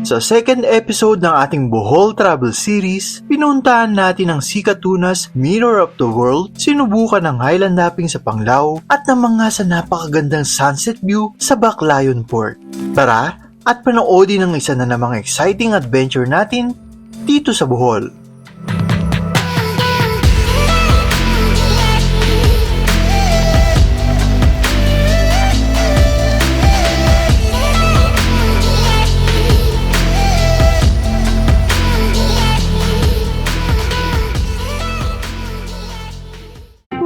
Sa second episode ng ating Bohol Travel Series, pinuntahan natin ang Sikatunas Mirror of the World, sinubukan ng highland hopping sa Panglao at namanga sa napakagandang sunset view sa Baclayon Port. Tara at panoodin ang isa na namang exciting adventure natin dito sa Bohol.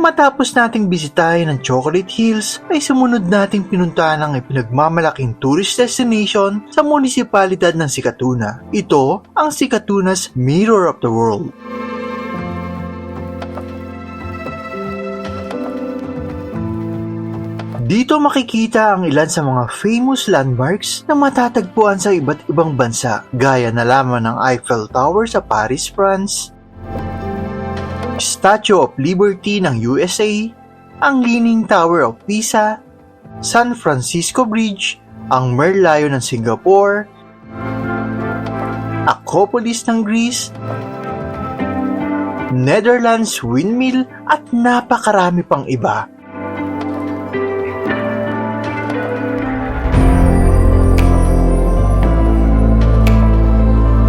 Matapos nating bisitahin ang Chocolate Hills, ay sumunod nating pinuntahan ang ipinagmamalaking tourist destination sa munisipalidad ng Sikatuna. Ito ang Sikatunas Mirror of the World. Dito makikita ang ilan sa mga famous landmarks na matatagpuan sa iba't ibang bansa, gaya na lamang ng Eiffel Tower sa Paris, France, Statue of Liberty ng USA, ang Leaning Tower of Pisa, San Francisco Bridge, ang Merlion ng Singapore, Acropolis ng Greece, Netherlands Windmill at napakarami pang iba.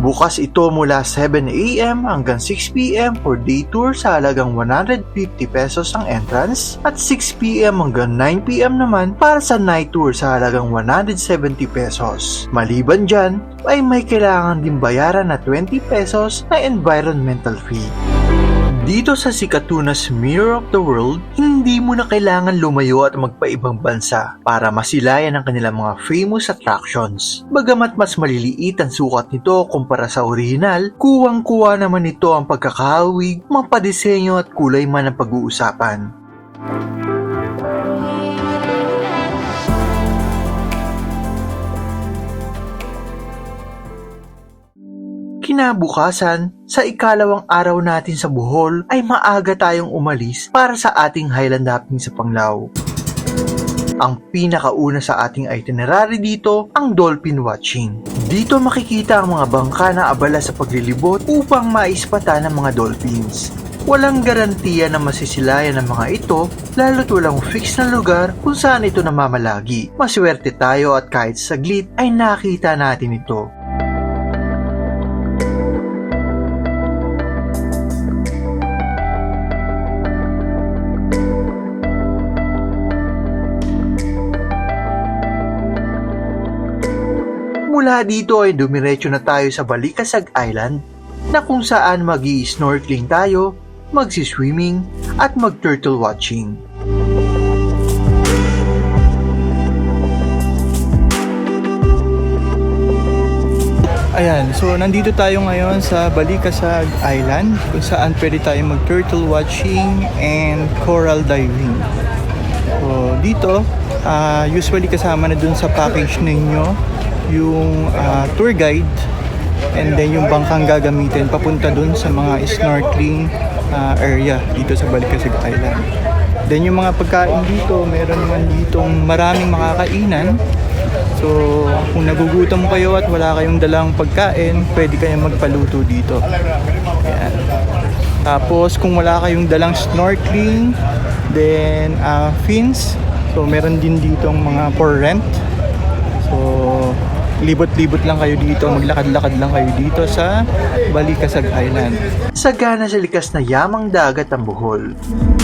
Bukas ito mula 7 AM hanggang 6 PM for day tour sa halagang 150 pesos ang entrance at 6 PM hanggang 9 PM naman para sa night tour sa halagang 170 pesos. Maliban dyan, ay may kailangan din bayaran na 20 pesos na environmental fee. Dito sa Sikatunas Mirror of the World, hindi mo na kailangan lumayo at magpaibang bansa para masilayan ang kanilang mga famous attractions. Bagamat mas maliliit ang sukat nito kumpara sa orihinal, kuwang-kuwa naman ito ang pagkakahawig, mapadesenyo at kulay man ang pag-uusapan. Kinabukasan, sa ikalawang araw natin sa Bohol ay maaga tayong umalis para sa ating highland hopping sa Panglao. Ang pinakauna sa ating itinerary dito ang dolphin watching. Dito makikita ang mga bangka na abala sa paglilibot upang maispata ng mga dolphins. Walang garantiya na masisilayan ng mga ito lalo't walang fix na lugar kung saan ito namamalagi. Maswerte tayo at kahit saglit ay nakita natin ito. Mula dito ay dumiretso na tayo sa Balikasag Island na kung saan mag-i-snorkeling tayo, magsi-swimming at mag-turtle watching. Ayan, so nandito tayo ngayon sa Balikasag Island kung saan pwede tayo mag-turtle watching and coral diving. So dito, usually kasama na dun sa package ninyo yung tour guide and then yung bangkang gagamitin papunta dun sa mga snorkeling area dito sa Balikasag Island. Then yung mga pagkain dito, meron naman ditong maraming makakainan. So kung nagugutom kayo at wala kayong dalang pagkain, pwede kayong magpaluto dito. Ayan. Tapos kung wala kayong dalang snorkeling, then fins, so meron din ditong mga for rent. So libot-libot lang kayo dito, maglakad-lakad lang kayo dito sa Balikasag Island. Sagana sa likas na yamang dagat ang Bohol.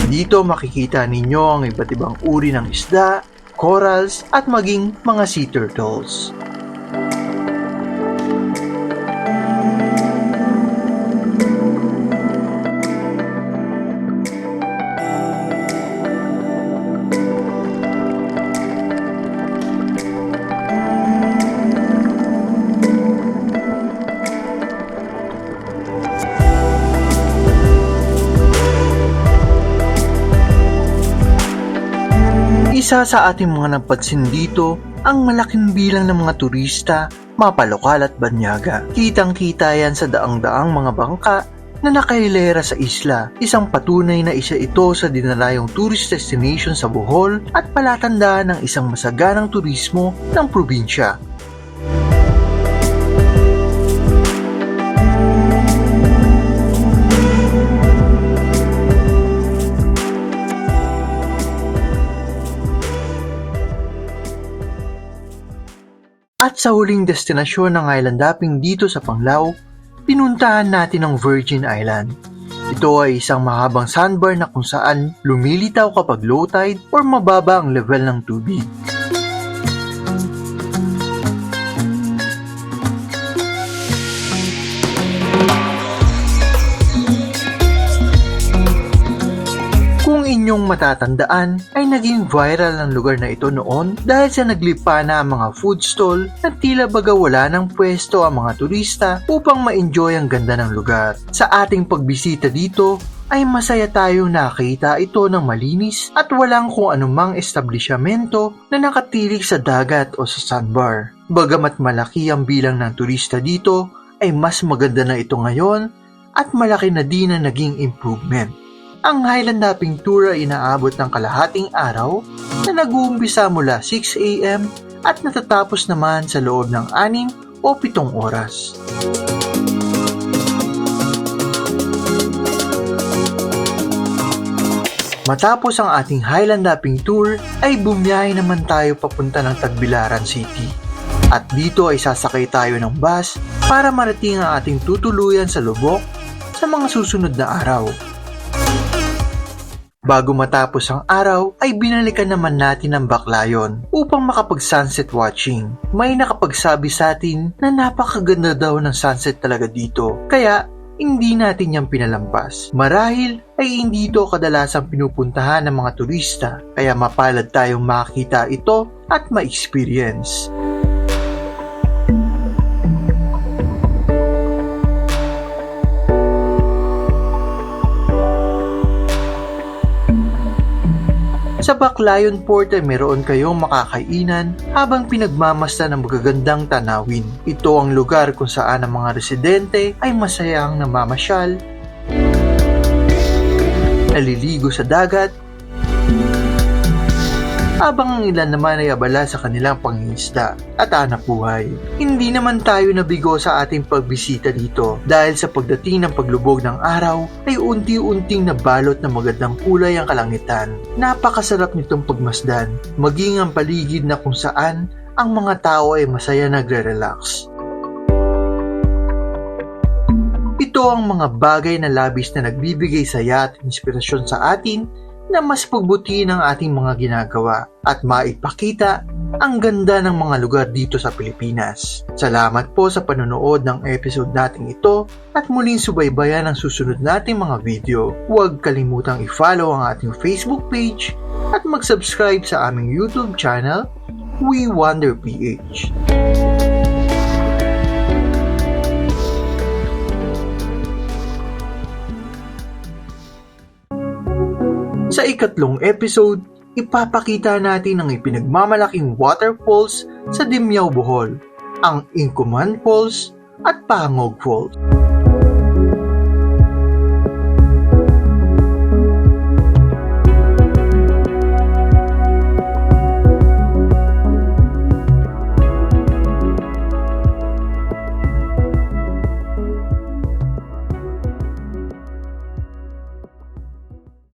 Dito makikita ninyo ang iba't ibang uri ng isda, corals at maging mga sea turtles. Isa sa ating mga napansin dito ang malaking bilang ng mga turista, mapalokal at banyaga. Kitang-kita yan sa daang-daang mga bangka na nakahilera sa isla. Isang patunay na isa ito sa dinalayong tourist destination sa Bohol at palatandaan ng isang masaganang turismo ng probinsya. sa huling destinasyon ng island hopping dito sa Panglao, pinuntahan natin ang Virgin Island. Ito ay isang mahabang sandbar na kung saan lumilitaw kapag low tide or mababa ang level ng tubig. Kung inyong matatandaan, ay naging viral ang lugar na ito noon dahil sa naglipa na ang mga food stall na tila baga wala ng pwesto ang mga turista upang ma-enjoy ang ganda ng lugar. Sa ating pagbisita dito, ay masaya tayong nakita ito ng malinis at walang kung anumang establishmento na nakatilig sa dagat o sa sandbar. Bagamat malaki ang bilang ng turista dito, ay mas maganda na ito ngayon at malaki na din ang naging improvement. Ang Highland Hopping Tour ay inaabot ng kalahating araw na nag-uumpisa mula 6 AM at natatapos naman sa loob ng 6 o 7 oras. Matapos ang ating Highland Hopping Tour ay bumiyahe naman tayo papunta ng Tagbilaran City. At dito ay sasakay tayo ng bus para marating ang ating tutuluyan sa Lubok sa mga susunod na araw. Bago matapos ang araw, ay binalikan naman natin ang Baclayon upang makapag-sunset watching. May nakapagsabi sa atin na napakaganda daw ng sunset talaga dito, kaya hindi natin yan pinalampas. Marahil ay hindi ito kadalasang pinupuntahan ng mga turista, kaya mapalad tayong makita ito at ma-experience. Sa Baclayon Port ay meron kayong makakainan habang pinagmamasdan ng magagandang tanawin. Ito ang lugar kung saan ang mga residente ay masayang namamasyal, naliligo sa dagat, habang ang ilan naman ay abala sa kanilang pangingisda at hanap buhay. Hindi naman tayo nabigo sa ating pagbisita dito dahil sa pagdating ng paglubog ng araw ay unti-unting nabalot ng magandang kulay ang kalangitan. Napakasarap nitong pagmasdan, maging ang paligid na kung saan ang mga tao ay masaya nagre-relax. Ito ang mga bagay na labis na nagbibigay saya at inspirasyon sa atin na mas pagbutihin ang ating mga ginagawa at maipakita ang ganda ng mga lugar dito sa Pilipinas. Salamat po sa panonood ng episode nating ito at muling subaybayan ang susunod nating mga video. Huwag kalimutang i-follow ang ating Facebook page at mag-subscribe sa aming YouTube channel, We Wonder PH. Sa ikatlong episode, ipapakita natin ang ipinagmamalaking waterfalls sa Dimyao, Bohol, ang Incuman Falls at Pangog Falls.